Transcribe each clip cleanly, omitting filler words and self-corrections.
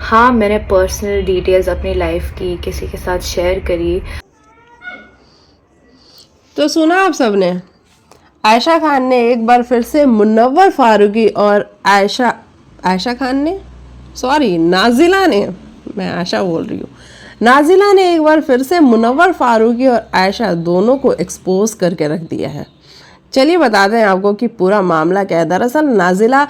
हाँ, मैंने personal details अपनी लाइफ की किसी के साथ शेयर करी। तो सुना आप सबने, आयशा खान ने एक बार फिर से मुनव्वर फारूकी और आयशा खान ने, सॉरी नाजिला ने, मैं आयशा बोल रही हूँ, नाजिला ने एक बार फिर से मुनव्वर फारूकी और आयशा दोनों को एक्सपोज करके रख दिया है। चलिए बताते हैं आपको कि पूरा मामला क्या है। दरअसल नाजिला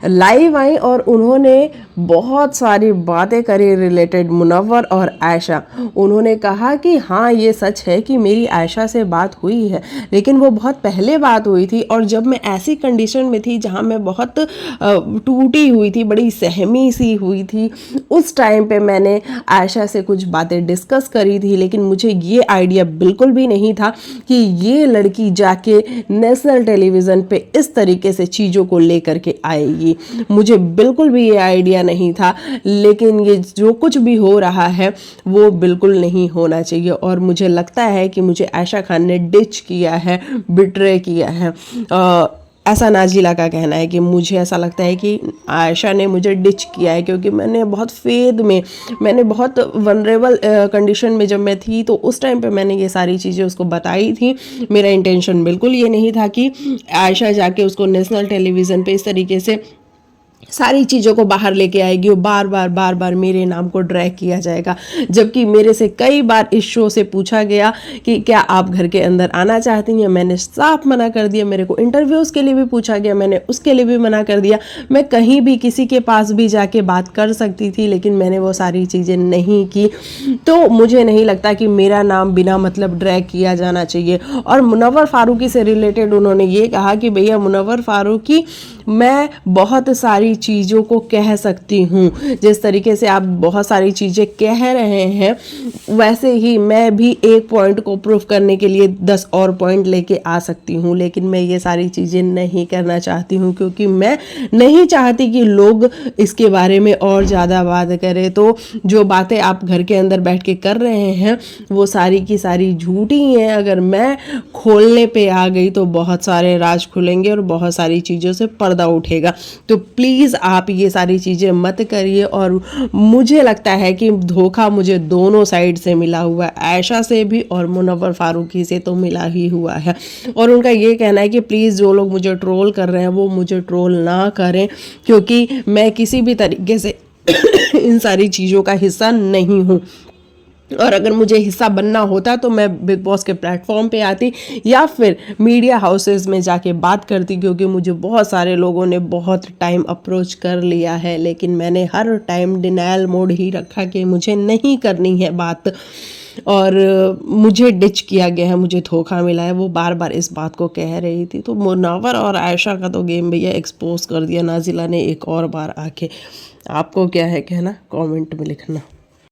लाइव आई और उन्होंने बहुत सारी बातें करी रिलेटेड मुनव्वर और आयशा। उन्होंने कहा कि हाँ ये सच है कि मेरी आयशा से बात हुई है, लेकिन वो बहुत पहले बात हुई थी और जब मैं ऐसी कंडीशन में थी जहाँ मैं बहुत टूटी हुई थी, बड़ी सहमी सी हुई थी, उस टाइम पे मैंने आयशा से कुछ बातें डिस्कस करी थी। लेकिन मुझे ये आइडिया बिल्कुल भी नहीं था कि ये लड़की जाके नेशनल टेलीविज़न पे इस तरीके से चीज़ों को लेकर के आएगी। मुझे बिल्कुल भी ये आइडिया नहीं था, लेकिन ये जो कुछ भी हो रहा है वो बिल्कुल नहीं होना चाहिए और मुझे लगता है कि मुझे आयशा खान ने डिच किया है, बिट्रे किया है। ऐसा नाजिला का कहना है कि मुझे ऐसा लगता है कि आयशा ने मुझे डिच किया है, क्योंकि मैंने बहुत फेद में, मैंने बहुत वनरेबल कंडीशन में जब मैं थी तो उस टाइम पे मैंने ये सारी चीज़ें उसको बताई थी। मेरा इंटेंशन बिल्कुल ये नहीं था कि आयशा जाके उसको नेशनल टेलीविज़न पे इस तरीके से सारी चीज़ों को बाहर लेके आएगी और बार बार मेरे नाम को ड्रैग किया जाएगा। जबकि मेरे से कई बार इस शो से पूछा गया कि क्या आप घर के अंदर आना चाहती हैं, मैंने साफ मना कर दिया। मेरे को इंटरव्यूज़ के लिए भी पूछा गया, मैंने उसके लिए भी मना कर दिया। मैं कहीं भी किसी के पास भी जाके बात कर सकती थी, लेकिन मैंने वो सारी चीज़ें नहीं की। तो मुझे नहीं लगता कि मेरा नाम बिना मतलब ड्रैग किया जाना चाहिए। और मुनव्वर फारूकी से रिलेटेड उन्होंने ये कहा कि भैया मुनव्वर फारूकी, मैं बहुत सारी चीज़ों को कह सकती हूँ, जिस तरीके से आप बहुत सारी चीज़ें कह रहे हैं वैसे ही मैं भी एक पॉइंट को प्रूफ करने के लिए 10 और पॉइंट लेके आ सकती हूँ, लेकिन मैं ये सारी चीज़ें नहीं करना चाहती हूँ क्योंकि मैं नहीं चाहती कि लोग इसके बारे में और ज़्यादा बात करें। तो जो बातें आप घर के अंदर बैठ के कर रहे हैं वो सारी की सारी झूठी हैं। अगर मैं खोलने पे आ गई तो बहुत सारे राज खुलेंगे और बहुत सारी चीज़ों से पर्दा उठेगा। तो प्लीज़ आप ये सारी चीज़ें मत करिए। और मुझे लगता है कि धोखा मुझे दोनों साइड से मिला हुआ है, आयशा से भी और मुनव्वर फारूकी से तो मिला ही हुआ है। और उनका ये कहना है कि प्लीज़ जो लोग मुझे ट्रोल कर रहे हैं वो मुझे ट्रोल ना करें, क्योंकि मैं किसी भी तरीके से इन सारी चीज़ों का हिस्सा नहीं हूँ। और अगर मुझे हिस्सा बनना होता तो मैं बिग बॉस के प्लेटफॉर्म पे आती या फिर मीडिया हाउसेस में जाके बात करती, क्योंकि मुझे बहुत सारे लोगों ने बहुत टाइम अप्रोच कर लिया है, लेकिन मैंने हर टाइम डिनायल मोड ही रखा कि मुझे नहीं करनी है बात। और मुझे डिच किया गया है, मुझे धोखा मिला है, वो बार बार इस बात को कह रही थी। तो मुनव्वर और आयशा का तो गेम भैया एक्सपोज कर दिया नाजिला ने एक और बार आके। आपको क्या है कहना, कमेंट में लिखना।